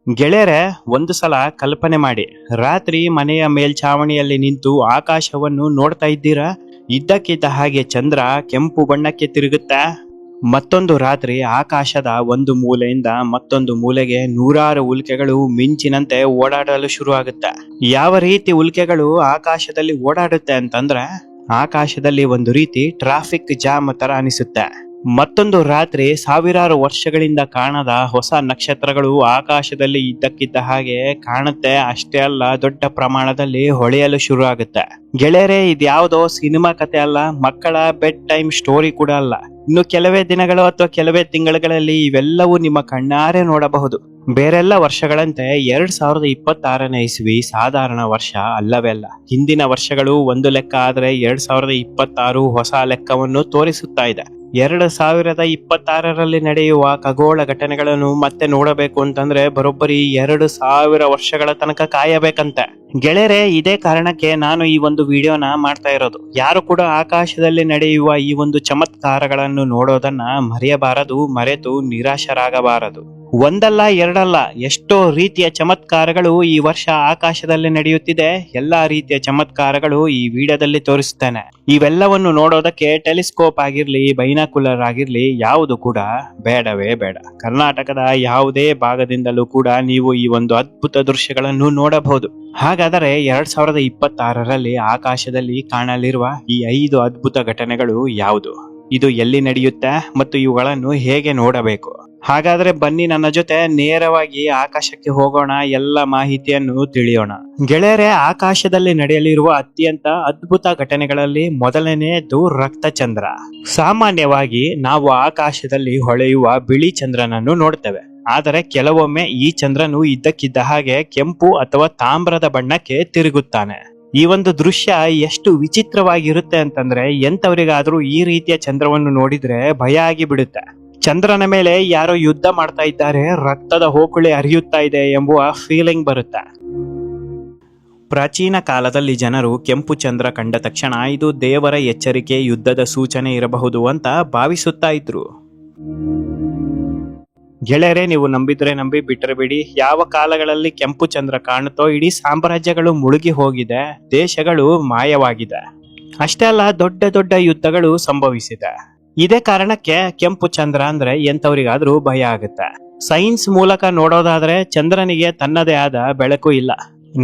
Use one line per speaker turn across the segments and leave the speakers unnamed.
ಗೆಳೆಯರೆ, ಒಂದು ಸಲ ಕಲ್ಪನೆ ಮಾಡಿ, ರಾತ್ರಿ ಮನೆಯ ಮೇಲ್ಛಾವಣಿಯಲ್ಲಿ ನಿಂತು ಆಕಾಶವನ್ನು ನೋಡ್ತಾ ಇದ್ದೀರಾ? ಇದ್ದಕ್ಕಿದ್ದ ಹಾಗೆ ಚಂದ್ರ ಕೆಂಪು ಬಣ್ಣಕ್ಕೆ ತಿರುಗುತ್ತಾ. ಮತ್ತೊಂದು ರಾತ್ರಿ ಆಕಾಶದ ಒಂದು ಮೂಲೆಯಿಂದ ಮತ್ತೊಂದು ಮೂಲೆಗೆ ನೂರಾರು ಉಲ್ಕೆಗಳು ಮಿಂಚಿನಂತೆ ಓಡಾಡಲು ಶುರುವಾಗುತ್ತೆ. ಯಾವ ರೀತಿ ಉಲ್ಕೆಗಳು ಆಕಾಶದಲ್ಲಿ ಓಡಾಡುತ್ತೆ ಅಂತಂದ್ರೆ, ಆಕಾಶದಲ್ಲಿ ಒಂದು ರೀತಿ ಟ್ರಾಫಿಕ್ ಜಾಮ್ ತರ ಅನಿಸುತ್ತೆ. ಮತ್ತೊಂದು ರಾತ್ರಿ ಸಾವಿರಾರು ವರ್ಷಗಳಿಂದ ಕಾಣದ ಹೊಸ ನಕ್ಷತ್ರಗಳು ಆಕಾಶದಲ್ಲಿ ಇದ್ದಕ್ಕಿದ್ದ ಹಾಗೆ ಕಾಣುತ್ತೆ. ಅಷ್ಟೇ ಅಲ್ಲ, ದೊಡ್ಡ ಪ್ರಮಾಣದಲ್ಲಿ ಹೊಳೆಯಲು ಶುರು ಆಗುತ್ತೆ. ಗೆಳೆಯರೆ, ಇದ್ಯಾವುದೋ ಸಿನಿಮಾ ಕತೆ ಅಲ್ಲ, ಮಕ್ಕಳ ಬೆಡ್ ಟೈಮ್ ಸ್ಟೋರಿ ಕೂಡ ಅಲ್ಲ. ಇನ್ನು ಕೆಲವೇ ದಿನಗಳು ಅಥವಾ ಕೆಲವೇ ತಿಂಗಳುಗಳಲ್ಲಿ ಇವೆಲ್ಲವೂ ನಿಮ್ಮ ಕಣ್ಣಾರೆ ನೋಡಬಹುದು. ಬೇರೆಲ್ಲ ವರ್ಷಗಳಂತೆ 2026ನೇ ಇಸ್ವಿ ಸಾಧಾರಣ ವರ್ಷ ಅಲ್ಲವೇ ಅಲ್ಲ. ಹಿಂದಿನ ವರ್ಷಗಳು ಒಂದು ಲೆಕ್ಕ ಆದ್ರೆ 2026 ಹೊಸ ಲೆಕ್ಕವನ್ನು ತೋರಿಸುತ್ತಾ ಇದೆ. 2026ರಲ್ಲಿ ನಡೆಯುವ ಖಗೋಳ ಘಟನೆಗಳನ್ನು ಮತ್ತೆ ನೋಡಬೇಕು ಅಂತಂದ್ರೆ ಬರೋಬ್ಬರಿ 2000 ವರ್ಷಗಳ ತನಕ ಕಾಯಬೇಕಂತೆ. ಗೆಳೆಯರೆ, ಇದೇ ಕಾರಣಕ್ಕೆ ನಾನು ಈ ಒಂದು ವಿಡಿಯೋನ ಮಾಡ್ತಾ ಇರೋದು. ಯಾರು ಕೂಡ ಆಕಾಶದಲ್ಲಿ ನಡೆಯುವ ಈ ಒಂದು ಚಮತ್ಕಾರಗಳನ್ನು ನೋಡೋದನ್ನ ಮರೆಯಬಾರದು, ಮರೆತು ನಿರಾಶರಾಗಬಾರದು. ಒಂದಲ್ಲ ಎರಡಲ್ಲ, ಎಷ್ಟೋ ರೀತಿಯ ಚಮತ್ಕಾರಗಳು ಈ ವರ್ಷ ಆಕಾಶದಲ್ಲಿ ನಡೆಯುತ್ತಿದೆ. ಎಲ್ಲಾ ರೀತಿಯ ಚಮತ್ಕಾರಗಳು ಈ ವಿಡಿಯೋದಲ್ಲಿ ತೋರಿಸುತ್ತೇನೆ. ಇವೆಲ್ಲವನ್ನು ನೋಡೋದಕ್ಕೆ ಟೆಲಿಸ್ಕೋಪ್ ಆಗಿರ್ಲಿ, ಬೈನಾಕುಲರ್ ಆಗಿರ್ಲಿ, ಯಾವುದು ಕೂಡ ಬೇಡವೇ ಬೇಡ. ಕರ್ನಾಟಕದ ಯಾವುದೇ ಭಾಗದಿಂದಲೂ ಕೂಡ ನೀವು ಈ ಒಂದು ಅದ್ಭುತ ದೃಶ್ಯಗಳನ್ನು ನೋಡಬಹುದು. ಹಾಗಾದರೆ 2026ರಲ್ಲಿ ಆಕಾಶದಲ್ಲಿ ಕಾಣಲಿರುವ ಈ 5 ಅದ್ಭುತ ಘಟನೆಗಳು ಯಾವುದು? ಇದು ಎಲ್ಲಿ ನಡೆಯುತ್ತೆ ಮತ್ತು ಇವುಗಳನ್ನು ಹೇಗೆ ನೋಡಬೇಕು? ಹಾಗಾದ್ರೆ ಬನ್ನಿ, ನನ್ನ ಜೊತೆ ನೇರವಾಗಿ ಆಕಾಶಕ್ಕೆ ಹೋಗೋಣ, ಎಲ್ಲ ಮಾಹಿತಿಯನ್ನು ತಿಳಿಯೋಣ. ಗೆಳೆಯರೆ, ಆಕಾಶದಲ್ಲಿ ನಡೆಯಲಿರುವ ಅತ್ಯಂತ ಅದ್ಭುತ ಘಟನೆಗಳಲ್ಲಿ ಮೊದಲನೆಯದು ರಕ್ತಚಂದ್ರ. ಸಾಮಾನ್ಯವಾಗಿ ನಾವು ಆಕಾಶದಲ್ಲಿ ಹೊಳೆಯುವ ಬಿಳಿ ಚಂದ್ರನನ್ನು ನೋಡ್ತೇವೆ. ಆದರೆ ಕೆಲವೊಮ್ಮೆ ಈ ಚಂದ್ರನು ಇದ್ದಕ್ಕಿದ್ದ ಹಾಗೆ ಕೆಂಪು ಅಥವಾ ತಾಮ್ರದ ಬಣ್ಣಕ್ಕೆ ತಿರುಗುತ್ತಾನೆ. ಈ ಒಂದು ದೃಶ್ಯ ಎಷ್ಟು ವಿಚಿತ್ರವಾಗಿರುತ್ತೆ ಅಂತಂದ್ರೆ, ಎಂತವರಿಗಾದ್ರೂ ಈ ರೀತಿಯ ಚಂದ್ರವನ್ನು ನೋಡಿದ್ರೆ ಭಯ ಆಗಿ ಬಿಡುತ್ತೆ. ಚಂದ್ರನ ಮೇಲೆ ಯಾರೋ ಯುದ್ಧ ಮಾಡ್ತಾ ಇದ್ದಾರೆ, ರಕ್ತದ ಹೋಕುಳಿ ಹರಿಯುತ್ತಾ ಇದೆ ಎಂಬುವ ಫೀಲಿಂಗ್ ಬರುತ್ತೆ. ಪ್ರಾಚೀನ ಕಾಲದಲ್ಲಿ ಜನರು ಕೆಂಪು ಚಂದ್ರ ಕಂಡ ತಕ್ಷಣ ಇದು ದೇವರ ಎಚ್ಚರಿಕೆ, ಯುದ್ಧದ ಸೂಚನೆ ಇರಬಹುದು ಅಂತ ಭಾವಿಸುತ್ತಾ ಇದ್ರು. ಗೆಳೆಯರೆ, ನೀವು ನಂಬಿದ್ರೆ ನಂಬಿ, ಬಿಟ್ಟರೆ ಬಿಡಿ. ಯಾವ ಕಾಲಗಳಲ್ಲಿ ಕೆಂಪು ಚಂದ್ರ ಕಾಣುತ್ತೋ ಇಡೀ ಸಾಮ್ರಾಜ್ಯಗಳು ಮುಳುಗಿ ಹೋಗಿದೆ, ದೇಶಗಳು ಮಾಯವಾಗಿದೆ. ಅಷ್ಟೇ ಅಲ್ಲ, ದೊಡ್ಡ ದೊಡ್ಡ ಯುದ್ಧಗಳು ಸಂಭವಿಸಿದೆ. ಇದೇ ಕಾರಣಕ್ಕೆ ಕೆಂಪು ಚಂದ್ರ ಅಂದ್ರೆ ಎಂತವರಿಗಾದ್ರೂ ಭಯ ಆಗುತ್ತೆ. ಸೈನ್ಸ್ ಮೂಲಕ ನೋಡೋದಾದ್ರೆ ಚಂದ್ರನಿಗೆ ತನ್ನದೇ ಆದ ಬೆಳಕು ಇಲ್ಲ.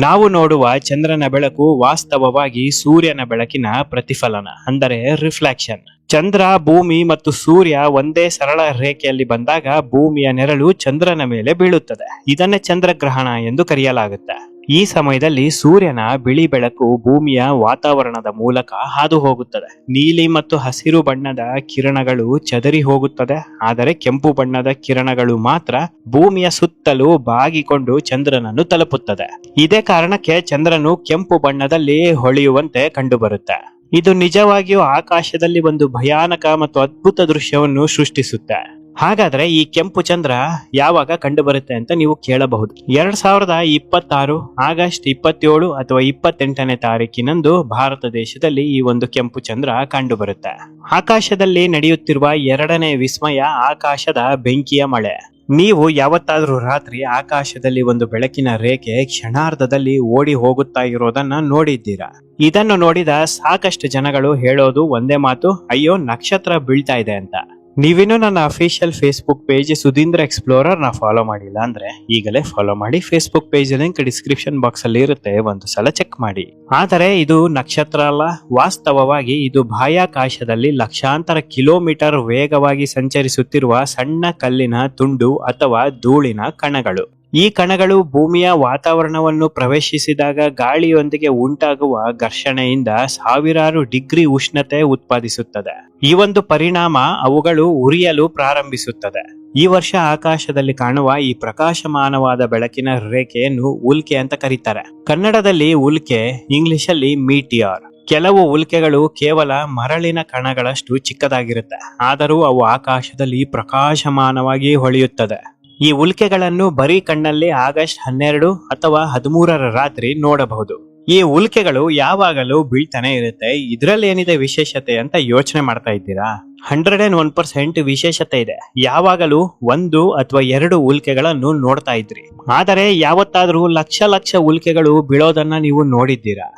ನಾವು ನೋಡುವ ಚಂದ್ರನ ಬೆಳಕು ವಾಸ್ತವವಾಗಿ ಸೂರ್ಯನ ಬೆಳಕಿನ ಪ್ರತಿಫಲನ, ಅಂದರೆ ರಿಫ್ಲೆಕ್ಷನ್. ಚಂದ್ರ, ಭೂಮಿ ಮತ್ತು ಸೂರ್ಯ ಒಂದೇ ಸರಳ ರೇಖೆಯಲ್ಲಿ ಬಂದಾಗ ಭೂಮಿಯ ನೆರಳು ಚಂದ್ರನ ಮೇಲೆ ಬೀಳುತ್ತದೆ. ಇದನ್ನೇ ಚಂದ್ರಗ್ರಹಣ ಎಂದು ಕರೆಯಲಾಗುತ್ತೆ. ಈ ಸಮಯದಲ್ಲಿ ಸೂರ್ಯನ ಬಿಳಿ ಬೆಳಕು ಭೂಮಿಯ ವಾತಾವರಣದ ಮೂಲಕ ಹಾದು ಹೋಗುತ್ತದೆ. ನೀಲಿ ಮತ್ತು ಹಸಿರು ಬಣ್ಣದ ಕಿರಣಗಳು ಚದರಿ ಹೋಗುತ್ತದೆ, ಆದರೆ ಕೆಂಪು ಬಣ್ಣದ ಕಿರಣಗಳು ಮಾತ್ರ ಭೂಮಿಯ ಸುತ್ತಲೂ ಬಾಗಿಕೊಂಡು ಚಂದ್ರನನ್ನು ತಲುಪುತ್ತದೆ. ಇದೇ ಕಾರಣಕ್ಕೆ ಚಂದ್ರನು ಕೆಂಪು ಬಣ್ಣದಲ್ಲಿ ಹೊಳೆಯುವಂತೆ ಕಂಡುಬರುತ್ತೆ. ಇದು ನಿಜವಾಗಿಯೂ ಆಕಾಶದಲ್ಲಿ ಒಂದು ಭಯಾನಕ ಮತ್ತು ಅದ್ಭುತ ದೃಶ್ಯವನ್ನು ಸೃಷ್ಟಿಸುತ್ತೆ. ಹಾಗಾದ್ರೆ ಈ ಕೆಂಪು ಚಂದ್ರ ಯಾವಾಗ ಕಂಡು ಬರುತ್ತೆ ಅಂತ ನೀವು ಕೇಳಬಹುದು. 2026 ಆಗಸ್ಟ್ 27 ಅಥವಾ 28ನೇ ತಾರೀಕಿನಂದು ಭಾರತ ದೇಶದಲ್ಲಿ ಈ ಒಂದು ಕೆಂಪು ಚಂದ್ರ ಕಂಡು ಬರುತ್ತೆ. ಆಕಾಶದಲ್ಲಿ ನಡೆಯುತ್ತಿರುವ 2ನೇ ವಿಸ್ಮಯ ಆಕಾಶದ ಬೆಂಕಿಯ ಮಳೆ. ನೀವು ಯಾವತ್ತಾದ್ರೂ ರಾತ್ರಿ ಆಕಾಶದಲ್ಲಿ ಒಂದು ಬೆಳಕಿನ ರೇಖೆ ಕ್ಷಣಾರ್ಧದಲ್ಲಿ ಓಡಿ ಹೋಗುತ್ತಾ ಇರೋದನ್ನ ನೋಡಿದ್ದೀರಾ? ಇದನ್ನು ನೋಡಿದ ಸಾಕಷ್ಟು ಜನಗಳು ಹೇಳೋದು ಒಂದೇ ಮಾತು, ಅಯ್ಯೋ ನಕ್ಷತ್ರ ಬೀಳ್ತಾ ಇದೆ ಅಂತ. ನೀವಿನ್ನೂ ನನ್ನ official Facebook page Sudhindra explorer ನ ಫಾಲೋ ಮಾಡಿಲ್ಲ ಅಂದ್ರೆ ಈಗಲೇ ಫಾಲೋ ಮಾಡಿ. Facebook page link description box ಅಲ್ಲಿ ಇರುತ್ತೆ, ಒಂದು ಸಲ ಚೆಕ್ ಮಾಡಿ. ಆದರೆ ಇದು ನಕ್ಷತ್ರ ಅಲ್ಲ, ವಾಸ್ತವವಾಗಿ ಇದು ಬಾಹ್ಯಾಕಾಶದಲ್ಲಿ ಲಕ್ಷಾಂತರ ಕಿಲೋಮೀಟರ್ ವೇಗವಾಗಿ ಸಂಚರಿಸುತ್ತಿರುವ ಸಣ್ಣ ಕಲ್ಲಿನ ತುಂಡು ಅಥವಾ ಧೂಳಿನ ಕಣಗಳು. ಈ ಕಣಗಳು ಭೂಮಿಯ ವಾತಾವರಣವನ್ನು ಪ್ರವೇಶಿಸಿದಾಗ ಗಾಳಿಯೊಂದಿಗೆ ಉಂಟಾಗುವ ಘರ್ಷಣೆಯಿಂದ ಸಾವಿರಾರು ಡಿಗ್ರಿ ಉಷ್ಣತೆ ಉತ್ಪಾದಿಸುತ್ತದೆ. ಈ ಒಂದು ಪರಿಣಾಮ ಅವುಗಳು ಉರಿಯಲು ಪ್ರಾರಂಭಿಸುತ್ತದೆ. ಈ ವರ್ಷ ಆಕಾಶದಲ್ಲಿ ಕಾಣುವ ಈ ಪ್ರಕಾಶಮಾನವಾದ ಬೆಳಕಿನ ರೇಖೆಯನ್ನು ಉಲ್ಕೆ ಅಂತ ಕರೀತಾರೆ. ಕನ್ನಡದಲ್ಲಿ ಉಲ್ಕೆ, ಇಂಗ್ಲಿಷಲ್ಲಿ ಮೀಟಿಯಾರ್. ಕೆಲವು ಉಲ್ಕೆಗಳು ಕೇವಲ ಮರಳಿನ ಕಣಗಳಷ್ಟು ಚಿಕ್ಕದಾಗಿರುತ್ತೆ, ಆದರೂ ಅವು ಆಕಾಶದಲ್ಲಿ ಪ್ರಕಾಶಮಾನವಾಗಿ ಹೊಳೆಯುತ್ತದೆ. ಈ ಉಲ್ಕೆಗಳನ್ನು ಬರೀ ಕಣ್ಣಲ್ಲಿ ಆಗಸ್ಟ್ 12 ಅಥವಾ 13ರ ರಾತ್ರಿ ನೋಡಬಹುದು. ಈ ಉಲ್ಕೆಗಳು ಯಾವಾಗಲೂ ಬೀಳ್ತಾನೆ ಇರುತ್ತೆ. ಇದ್ರಲ್ಲಿ ಏನಿದೆ ವಿಶೇಷತೆ ಅಂತ ಯೋಚನೆ ಮಾಡ್ತಾ ಇದ್ದೀರಾ? 101% ವಿಶೇಷತೆ ಇದೆ. ಯಾವಾಗಲೂ 1 ಅಥವಾ 2 ಉಲ್ಕೆಗಳನ್ನು ನೋಡ್ತಾ ಇದ್ರಿ, ಆದರೆ ಯಾವತ್ತಾದ್ರೂ ಲಕ್ಷ ಲಕ್ಷ ಉಲ್ಕೆಗಳು ಬೀಳೋದನ್ನ ನೀವು ನೋಡಿದ್ದೀರಾ?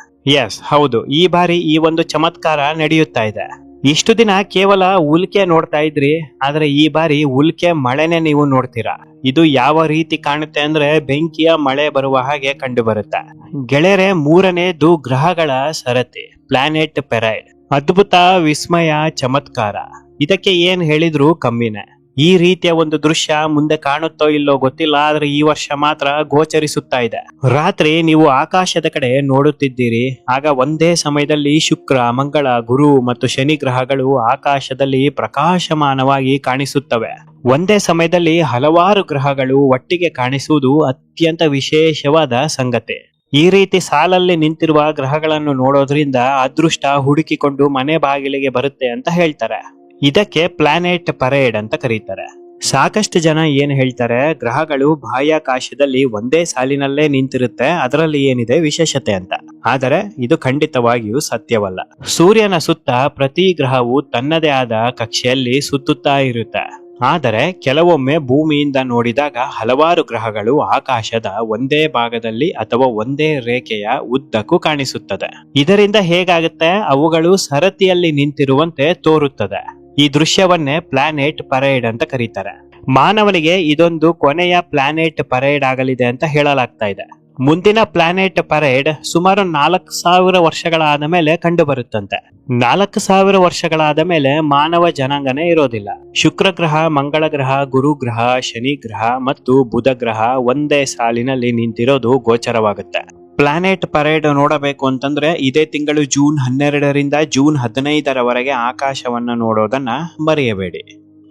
ಎಸ್, ಹೌದು. ಈ ಬಾರಿ ಈ ಒಂದು ಚಮತ್ಕಾರ ನಡೆಯುತ್ತಾ ಇದೆ. ಇಷ್ಟು ದಿನ ಕೇವಲ ಉಲ್ಕೆ ನೋಡ್ತಾ ಇದ್ರಿ, ಆದ್ರೆ ಈ ಬಾರಿ ಉಲ್ಕೆ ಮಳೆನೆ ನೀವು ನೋಡ್ತೀರಾ. ಇದು ಯಾವ ರೀತಿ ಕಾಣುತ್ತೆ ಅಂದ್ರೆ ಬೆಂಕಿಯ ಮಳೆ ಬರುವ ಹಾಗೆ ಕಂಡು ಬರುತ್ತೆ. ಗೆಳೆಯರೆ, 3ನೇದು ಗ್ರಹಗಳ ಸರತಿ, ಪ್ಲಾನೆಟ್ ಪೆರೈಡ್. ಅದ್ಭುತ, ವಿಸ್ಮಯ, ಚಮತ್ಕಾರ. ಇದಕ್ಕೆ ಏನ್ ಹೇಳಿದ್ರು ಕಮ್ಮಿನೇ. ಈ ರೀತಿಯ ಒಂದು ದೃಶ್ಯ ಮುಂದೆ ಕಾಣುತ್ತೋ ಇಲ್ಲೋ ಗೊತ್ತಿಲ್ಲ, ಆದ್ರೆ ಈ ವರ್ಷ ಮಾತ್ರ ಗೋಚರಿಸುತ್ತಾ ಇದೆ. ರಾತ್ರಿ ನೀವು ಆಕಾಶದ ಕಡೆ ನೋಡುತ್ತಿದ್ದೀರಿ, ಆಗ ಒಂದೇ ಸಮಯದಲ್ಲಿ ಶುಕ್ರ, ಮಂಗಳ, ಗುರು ಮತ್ತು ಶನಿ ಗ್ರಹಗಳು ಆಕಾಶದಲ್ಲಿ ಪ್ರಕಾಶಮಾನವಾಗಿ ಕಾಣಿಸುತ್ತವೆ. ಒಂದೇ ಸಮಯದಲ್ಲಿ ಹಲವಾರು ಗ್ರಹಗಳು ಒಟ್ಟಿಗೆ ಕಾಣಿಸುವುದು ಅತ್ಯಂತ ವಿಶೇಷವಾದ ಸಂಗತಿ. ಈ ರೀತಿ ಸಾಲಲ್ಲಿ ನಿಂತಿರುವ ಗ್ರಹಗಳನ್ನು ನೋಡೋದ್ರಿಂದ ಅದೃಷ್ಟ ಹುಡುಕಿಕೊಂಡು ಮನೆ ಬಾಗಿಲಿಗೆ ಬರುತ್ತೆ ಅಂತ ಹೇಳ್ತಾರೆ. ಇದಕ್ಕೆ ಪ್ಲಾನೆಟ್ ಪರೇಡ್ ಅಂತ ಕರೀತಾರೆ. ಸಾಕಷ್ಟು ಜನ ಏನ್ ಹೇಳ್ತಾರೆ, ಗ್ರಹಗಳು ಬಾಹ್ಯಾಕಾಶದಲ್ಲಿ ಒಂದೇ ಸಾಲಿನಲ್ಲೇ ನಿಂತಿರುತ್ತೆ, ಅದರಲ್ಲಿ ಏನಿದೆ ವಿಶೇಷತೆ ಅಂತ. ಆದರೆ ಇದು ಖಂಡಿತವಾಗಿಯೂ ಸತ್ಯವಲ್ಲ. ಸೂರ್ಯನ ಸುತ್ತ ಪ್ರತಿ ಗ್ರಹವು ತನ್ನದೇ ಆದ ಕಕ್ಷೆಯಲ್ಲಿ ಸುತ್ತುತ್ತಾ ಇರುತ್ತೆ. ಆದರೆ ಕೆಲವೊಮ್ಮೆ ಭೂಮಿಯಿಂದ ನೋಡಿದಾಗ ಹಲವಾರು ಗ್ರಹಗಳು ಆಕಾಶದ ಒಂದೇ ಭಾಗದಲ್ಲಿ ಅಥವಾ ಒಂದೇ ರೇಖೆಯ ಉದ್ದಕ್ಕೂ ಕಾಣಿಸುತ್ತದೆ. ಇದರಿಂದ ಹೇಗಾಗುತ್ತೆ, ಅವುಗಳು ಸರತಿಯಲ್ಲಿ ನಿಂತಿರುವಂತೆ ತೋರುತ್ತದೆ. ಈ ದೃಶ್ಯವನ್ನೇ ಪ್ಲಾನೆಟ್ ಪರೇಡ್ ಅಂತ ಕರೀತಾರೆ. ಮಾನವನಿಗೆ ಇದೊಂದು ಕೊನೆಯ ಪ್ಲಾನೆಟ್ ಪರೇಡ್ ಆಗಲಿದೆ ಅಂತ ಹೇಳಲಾಗ್ತಾ ಇದೆ. ಮುಂದಿನ ಪ್ಲಾನೆಟ್ ಪರೇಡ್ ಸುಮಾರು 4000 ವರ್ಷಗಳಾದ ಮೇಲೆ ಕಂಡು ಬರುತ್ತಂತೆ. 4000 ವರ್ಷಗಳಾದ ಮೇಲೆ ಮಾನವ ಜನಾಂಗನೇ ಇರೋದಿಲ್ಲ. ಶುಕ್ರ ಗ್ರಹ, ಮಂಗಳ ಗ್ರಹ, ಗುರು ಗ್ರಹ, ಶನಿ ಗ್ರಹ ಮತ್ತು ಬುಧ ಗ್ರಹ ಒಂದೇ ಸಾಲಿನಲ್ಲಿ ನಿಂತಿರೋದು ಗೋಚರವಾಗುತ್ತೆ. ಪ್ಲಾನೆಟ್ ಪರೇಡ್ ನೋಡಬೇಕು ಅಂತಂದ್ರೆ ಇದೇ ತಿಂಗಳು ಜೂನ್ 12ರಿಂದ ಜೂನ್ 15ರವರೆಗೆ ಆಕಾಶವನ್ನ ನೋಡೋದನ್ನ ಮರೆಯಬೇಡಿ.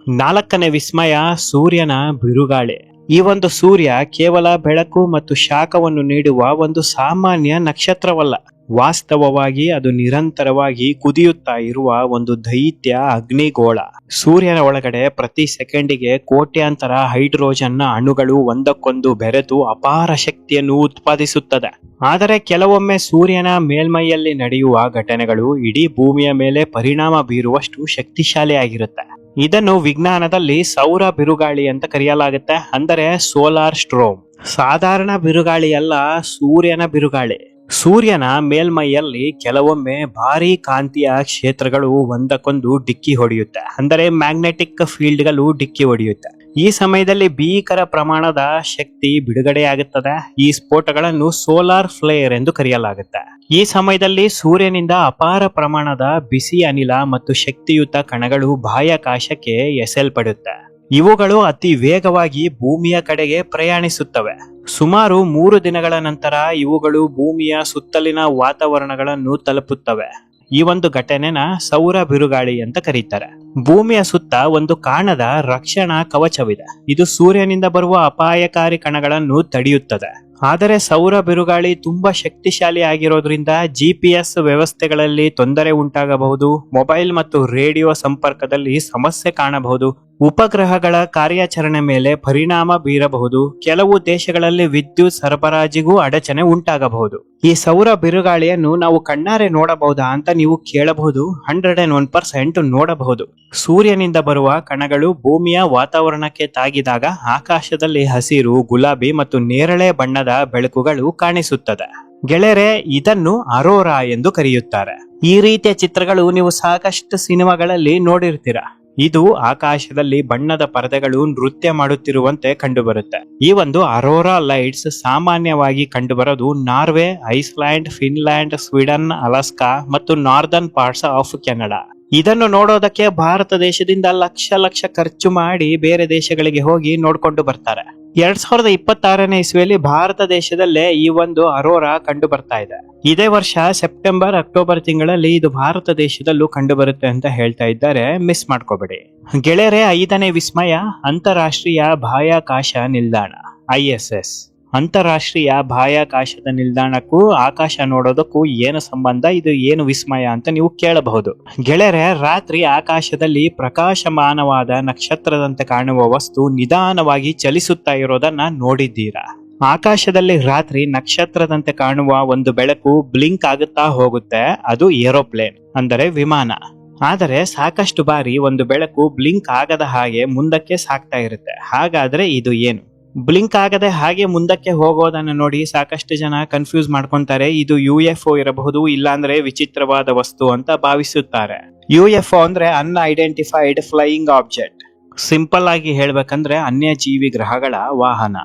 4ನೇ ವಿಸ್ಮಯ, ಸೂರ್ಯನ ಬಿರುಗಾಳಿ. ಈ ಒಂದು ಸೂರ್ಯ ಕೇವಲ ಬೆಳಕು ಮತ್ತು ಶಾಖವನ್ನು ನೀಡುವ ಒಂದು ಸಾಮಾನ್ಯ ನಕ್ಷತ್ರವಲ್ಲ. ವಾಸ್ತವವಾಗಿ ಅದು ನಿರಂತರವಾಗಿ ಕುದಿಯುತ್ತಾ ಇರುವ ಒಂದು ದೈತ್ಯ ಅಗ್ನಿಗೋಳ. ಸೂರ್ಯನ ಒಳಗಡೆ ಪ್ರತಿ ಸೆಕೆಂಡಿಗೆ ಕೋಟ್ಯಾಂತರ ಹೈಡ್ರೋಜನ್ನ ಅಣುಗಳು ಒಂದಕ್ಕೊಂದು ಬೆರೆತು ಅಪಾರ ಶಕ್ತಿಯನ್ನು ಉತ್ಪಾದಿಸುತ್ತದೆ. ಆದರೆ ಕೆಲವೊಮ್ಮೆ ಸೂರ್ಯನ ಮೇಲ್ಮೈಯಲ್ಲಿ ನಡೆಯುವ ಘಟನೆಗಳು ಇಡೀ ಭೂಮಿಯ ಮೇಲೆ ಪರಿಣಾಮ ಬೀರುವಷ್ಟು ಶಕ್ತಿಶಾಲಿಯಾಗಿರುತ್ತೆ. ಇದನ್ನು ವಿಜ್ಞಾನದಲ್ಲಿ ಸೌರ ಬಿರುಗಾಳಿ ಅಂತ ಕರೆಯಲಾಗುತ್ತೆ, ಅಂದರೆ ಸೋಲಾರ್ ಸ್ಟ್ರೋಮ್. ಸಾಧಾರಣ ಬಿರುಗಾಳಿ ಅಲ್ಲ, ಸೂರ್ಯನ ಬಿರುಗಾಳಿ. ಸೂರ್ಯನ ಮೇಲ್ಮೈಯಲ್ಲಿ ಕೆಲವೊಮ್ಮೆ ಭಾರಿ ಕಾಂತೀಯ ಕ್ಷೇತ್ರಗಳು ಒಂದಕ್ಕೊಂದು ಡಿಕ್ಕಿ ಹೊಡೆಯುತ್ತೆ, ಅಂದರೆ ಮ್ಯಾಗ್ನೆಟಿಕ್ ಫೀಲ್ಡ್ಗಳು ಡಿಕ್ಕಿ ಹೊಡೆಯುತ್ತೆ. ಈ ಸಮಯದಲ್ಲಿ ಭೀಕರ ಪ್ರಮಾಣದ ಶಕ್ತಿ ಬಿಡುಗಡೆಯಾಗುತ್ತದೆ. ಈ ಸ್ಫೋಟಗಳನ್ನು ಸೋಲಾರ್ ಫ್ಲೇರ್ ಎಂದು ಕರೆಯಲಾಗುತ್ತೆ. ಈ ಸಮಯದಲ್ಲಿ ಸೂರ್ಯನಿಂದ ಅಪಾರ ಪ್ರಮಾಣದ ಬಿಸಿ ಅನಿಲ ಮತ್ತು ಶಕ್ತಿಯುತ ಕಣಗಳು ಬಾಹ್ಯಾಕಾಶಕ್ಕೆ ಎಸೆಯಲ್ಪಡುತ್ತೆ. ಇವುಗಳು ಅತಿ ವೇಗವಾಗಿ ಭೂಮಿಯ ಕಡೆಗೆ ಪ್ರಯಾಣಿಸುತ್ತವೆ. ಸುಮಾರು 3 ದಿನಗಳ ನಂತರ ಇವುಗಳು ಭೂಮಿಯ ಸುತ್ತಲಿನ ವಾತಾವರಣಗಳನ್ನು ತಲುಪುತ್ತವೆ. ಈ ಒಂದು ಘಟನೆನ ಸೌರ ಬಿರುಗಾಳಿ ಅಂತ ಕರೀತಾರೆ. ಭೂಮಿಯ ಸುತ್ತ ಒಂದು ಕಾಣದ ರಕ್ಷಣಾ ಕವಚವಿದೆ. ಇದು ಸೂರ್ಯನಿಂದ ಬರುವ ಅಪಾಯಕಾರಿ ಕಣಗಳನ್ನು ತಡೆಯುತ್ತದೆ. ಆದರೆ ಸೌರ ಬಿರುಗಾಳಿ ತುಂಬಾ ಶಕ್ತಿಶಾಲಿ ಆಗಿರೋದ್ರಿಂದ GPS ವ್ಯವಸ್ಥೆಗಳಲ್ಲಿ ತೊಂದರೆ ಉಂಟಾಗಬಹುದು. ಮೊಬೈಲ್ ಮತ್ತು ರೇಡಿಯೋ ಸಂಪರ್ಕದಲ್ಲಿ ಸಮಸ್ಯೆ ಕಾಣಬಹುದು. ಉಪಗ್ರಹಗಳ ಕಾರ್ಯಾಚರಣೆ ಮೇಲೆ ಪರಿಣಾಮ ಬೀರಬಹುದು. ಕೆಲವು ದೇಶಗಳಲ್ಲಿ ವಿದ್ಯುತ್ ಸರಬರಾಜಿಗೂ ಅಡಚಣೆ ಉಂಟಾಗಬಹುದು. ಈ ಸೌರ ಬಿರುಗಾಳಿಯನ್ನು ನಾವು ಕಣ್ಣಾರೆ ನೋಡಬಹುದಾ ಅಂತ ನೀವು ಕೇಳಬಹುದು. 101% ನೋಡಬಹುದು. ಸೂರ್ಯನಿಂದ ಬರುವ ಕಣಗಳು ಭೂಮಿಯ ವಾತಾವರಣಕ್ಕೆ ತಾಗಿದಾಗ ಆಕಾಶದಲ್ಲಿ ಹಸಿರು, ಗುಲಾಬಿ ಮತ್ತು ನೇರಳೆ ಬಣ್ಣದ ಬೆಳಕುಗಳು ಕಾಣಿಸುತ್ತದೆ. ಗೆಳೆಯರೆ, ಇದನ್ನು ಅರೋರಾ ಎಂದು ಕರೆಯುತ್ತಾರೆ. ಈ ರೀತಿಯ ಚಿತ್ರಗಳು ನೀವು ಸಾಕಷ್ಟು ಸಿನಿಮಾಗಳಲ್ಲಿ ನೋಡಿರ್ತೀರಾ. ಇದು ಆಕಾಶದಲ್ಲಿ ಬಣ್ಣದ ಪರದೆಗಳು ನೃತ್ಯ ಮಾಡುತ್ತಿರುವಂತೆ ಕಂಡುಬರುತ್ತೆ. ಈ ಒಂದು ಅರೋರಾ ಲೈಟ್ಸ್ ಸಾಮಾನ್ಯವಾಗಿ ಕಂಡುಬರೋದು Norway, Iceland, Finland, Sweden, Alaska ಮತ್ತು ನಾರ್ದರ್ನ್ ಪಾರ್ಟ್ಸ್ ಆಫ್ ಕೆನಡಾ. ಇದನ್ನು ನೋಡೋದಕ್ಕೆ ಭಾರತ ದೇಶದಿಂದ ಲಕ್ಷ ಲಕ್ಷ ಖರ್ಚು ಮಾಡಿ ಬೇರೆ ದೇಶಗಳಿಗೆ ಹೋಗಿ ನೋಡ್ಕೊಂಡು ಬರ್ತಾರೆ. 2026ನೇ ಇಸ್ವಿಯಲ್ಲಿ ಭಾರತ ದೇಶದಲ್ಲೇ ಈ ಒಂದು ಅರೋರಾ ಕಂಡು ಬರ್ತಾ ಇದೆ. ಇದೇ ವರ್ಷ ಸೆಪ್ಟೆಂಬರ್, ಅಕ್ಟೋಬರ್ ತಿಂಗಳಲ್ಲಿ ಇದು ಭಾರತ ದೇಶದಲ್ಲೂ ಕಂಡು ಬರುತ್ತೆ ಅಂತ ಹೇಳ್ತಾ ಇದ್ದಾರೆ. ಮಿಸ್ ಮಾಡ್ಕೋಬೇಡಿ ಗೆಳೆಯರೆ. 5ನೇ ವಿಸ್ಮಯ, ಅಂತಾರಾಷ್ಟ್ರೀಯ ಬಾಹ್ಯಾಕಾಶ ನಿಲ್ದಾಣ ISS. ಅಂತಾರಾಷ್ಟ್ರೀಯ ಬಾಹ್ಯಾಕಾಶದ ನಿಲ್ದಾಣಕ್ಕೂ ಆಕಾಶ ನೋಡೋದಕ್ಕೂ ಏನು ಸಂಬಂಧ, ಇದು ಏನು ವಿಸ್ಮಯ ಅಂತ ನೀವು ಕೇಳಬಹುದು. ಗೆಳೆಯರೆ, ರಾತ್ರಿ ಆಕಾಶದಲ್ಲಿ ಪ್ರಕಾಶಮಾನವಾದ ನಕ್ಷತ್ರದಂತೆ ಕಾಣುವ ವಸ್ತು ನಿಧಾನವಾಗಿ ಚಲಿಸುತ್ತಾ ಇರೋದನ್ನ ನೋಡಿದ್ದೀರಾ? ಆಕಾಶದಲ್ಲಿ ರಾತ್ರಿ ನಕ್ಷತ್ರದಂತೆ ಕಾಣುವ ಒಂದು ಬೆಳಕು ಬ್ಲಿಂಕ್ ಆಗುತ್ತಾ ಹೋಗುತ್ತೆ. ಅದು ಏರೋಪ್ಲೇನ್, ಅಂದರೆ ವಿಮಾನ. ಆದರೆ ಸಾಕಷ್ಟು ಬಾರಿ ಒಂದು ಬೆಳಕು ಬ್ಲಿಂಕ್ ಆಗದ ಹಾಗೆ ಮುಂದಕ್ಕೆ ಸಾಗ್ತಾ ಇರುತ್ತೆ. ಹಾಗಾದ್ರೆ ಇದು ಏನು? ಬ್ಲಿಂಕ್ ಆಗದೆ ಹಾಗೆ ಮುಂದಕ್ಕೆ ಹೋಗೋದನ್ನು ನೋಡಿ ಸಾಕಷ್ಟು ಜನ ಕನ್ಫ್ಯೂಸ್ ಮಾಡ್ಕೊಂತಾರೆ. ಇದು UFO ಇರಬಹುದು, ಇಲ್ಲಾಂದ್ರೆ ವಿಚಿತ್ರವಾದ ವಸ್ತು ಅಂತ ಭಾವಿಸುತ್ತಾರೆ. UFO ಅಂದ್ರೆ ಅನ್ಐಡೆಂಟಿಫೈಡ್ ಫ್ಲೈಯಿಂಗ್ ಆಬ್ಜೆಕ್ಟ್. ಸಿಂಪಲ್ ಆಗಿ ಹೇಳ್ಬೇಕಂದ್ರೆ ಅನ್ಯ ಜೀವಿ ಗ್ರಹಗಳ ವಾಹನ.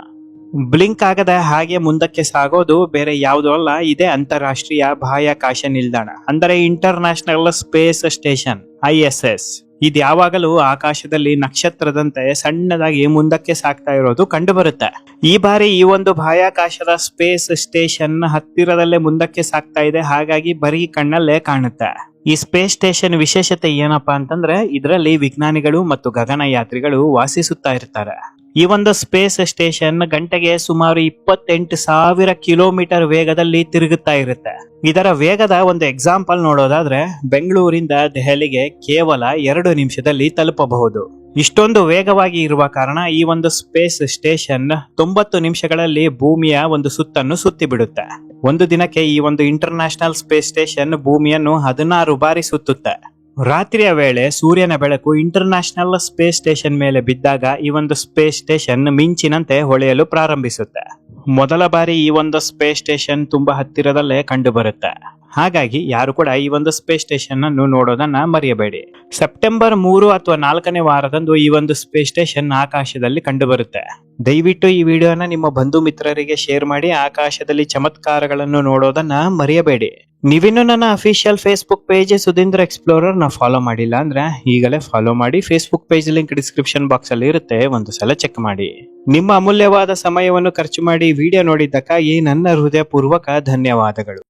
ಬ್ಲಿಂಕ್ ಆಗದೆ ಹಾಗೆ ಮುಂದಕ್ಕೆ ಸಾಗೋದು ಬೇರೆ ಯಾವುದೂ ಅಲ್ಲ, ಇದೇ ಅಂತಾರಾಷ್ಟ್ರೀಯ ಬಾಹ್ಯಾಕಾಶ ನಿಲ್ದಾಣ, ಅಂದರೆ ಇಂಟರ್ನ್ಯಾಷನಲ್ ಸ್ಪೇಸ್ ಸ್ಟೇಷನ್ ISS. ಇದು ಯಾವಾಗಲೂ ಆಕಾಶದಲ್ಲಿ ನಕ್ಷತ್ರದಂತೆ ಸಣ್ಣದಾಗಿ ಮುಂದಕ್ಕೆ ಸಾಗ್ತಾ ಇರೋದು ಕಂಡು ಬರುತ್ತೆ. ಈ ಬಾರಿ ಈ ಒಂದು ಬಾಹ್ಯಾಕಾಶದ ಸ್ಪೇಸ್ ಸ್ಟೇಷನ್ ಹತ್ತಿರದಲ್ಲೇ ಮುಂದಕ್ಕೆ ಸಾಗ್ತಾ ಇದೆ, ಹಾಗಾಗಿ ಬರೀ ಕಣ್ಣಲ್ಲೇ ಕಾಣುತ್ತೆ. ಈ ಸ್ಪೇಸ್ ಸ್ಟೇಷನ್ ವಿಶೇಷತೆ ಏನಪ್ಪಾ ಅಂತಂದ್ರೆ ಇದರಲ್ಲಿ ವಿಜ್ಞಾನಿಗಳು ಮತ್ತು ಗಗನಯಾತ್ರಿಗಳು ವಾಸಿಸುತ್ತಾ ಇರ್ತಾರೆ. ಈ ಒಂದು ಸ್ಪೇಸ್ ಸ್ಟೇಷನ್ ಗಂಟೆಗೆ ಸುಮಾರು 28,000 ಕಿಲೋಮೀಟರ್ ವೇಗದಲ್ಲಿ ತಿರುಗುತ್ತಾ ಇರುತ್ತೆ. ಇದರ ವೇಗದ ಒಂದು ಎಕ್ಸಾಂಪಲ್ ನೋಡೋದಾದ್ರೆ ಬೆಂಗಳೂರಿಂದ ದೆಹಲಿಗೆ ಕೇವಲ 2 ನಿಮಿಷದಲ್ಲಿ ತಲುಪಬಹುದು. ಇಷ್ಟೊಂದು ವೇಗವಾಗಿ ಇರುವ ಕಾರಣ ಈ ಒಂದು ಸ್ಪೇಸ್ ಸ್ಟೇಷನ್ 90 ನಿಮಿಷಗಳಲ್ಲಿ ಭೂಮಿಯ ಒಂದು ಸುತ್ತನ್ನು ಸುತ್ತಿ ಬಿಡುತ್ತೆ. ಒಂದು ದಿನಕ್ಕೆ ಈ ಒಂದು ಇಂಟರ್ನ್ಯಾಷನಲ್ ಸ್ಪೇಸ್ ಸ್ಟೇಷನ್ ಭೂಮಿಯನ್ನು 16 ಬಾರಿ ಸುತ್ತುತ್ತೆ. ರಾತ್ರಿಯ ವೇಳೆ ಸೂರ್ಯನ ಬೆಳಕು ಇಂಟರ್ನ್ಯಾಷನಲ್ ಸ್ಪೇಸ್ ಸ್ಟೇಷನ್ ಮೇಲೆ ಬಿದ್ದಾಗ ಈ ಒಂದು ಸ್ಪೇಸ್ ಸ್ಟೇಷನ್ ಮಿಂಚಿನಂತೆ ಹೊಳೆಯಲು ಪ್ರಾರಂಭಿಸುತ್ತೆ. ಮೊದಲ ಬಾರಿ ಈ ಒಂದು ಸ್ಪೇಸ್ ಸ್ಟೇಷನ್ ತುಂಬಾ ಹತ್ತಿರದಲ್ಲೇ ಕಂಡು ಬರುತ್ತೆ. ಹಾಗಾಗಿ ಯಾರು ಕೂಡ ಈ ಒಂದು ಸ್ಪೇಸ್ ಸ್ಟೇಷನ್ ಅನ್ನು ನೋಡೋದನ್ನ ಮರೆಯಬೇಡಿ. ಸೆಪ್ಟೆಂಬರ್ 3 ಅಥವಾ 4ನೇ ವಾರದಂದು ಈ ಒಂದು ಸ್ಪೇಸ್ ಸ್ಟೇಷನ್ ಆಕಾಶದಲ್ಲಿ ಕಂಡು ಬರುತ್ತೆ. ದಯವಿಟ್ಟು ಈ ವಿಡಿಯೋನ ನಿಮ್ಮ ಬಂಧು ಮಿತ್ರರಿಗೆ ಶೇರ್ ಮಾಡಿ. ಆಕಾಶದಲ್ಲಿ ಚಮತ್ಕಾರಗಳನ್ನು ನೋಡೋದನ್ನ ಮರೆಯಬೇಡಿ. ನೀವಿನ್ನು ನನ್ನ official Facebook page Sudhindra explorer ನ ಫಾಲೋ ಮಾಡಿಲ್ಲ ಅಂದ್ರೆ ಈಗಲೇ ಫಾಲೋ ಮಾಡಿ. Facebook page link description box ಅಲ್ಲಿ ಇರುತ್ತೆ, ಒಂದು ಸಲ ಚೆಕ್ ಮಾಡಿ. ನಿಮ್ಮ ಅಮೂಲ್ಯವಾದ ಸಮಯವನ್ನು ಖರ್ಚು ಮಾಡಿ ವಿಡಿಯೋ ನೋಡಿದ್ದಕ್ಕಾಗಿ ನನ್ನ ಹೃದಯಪೂರ್ವಕ ಧನ್ಯವಾದಗಳು.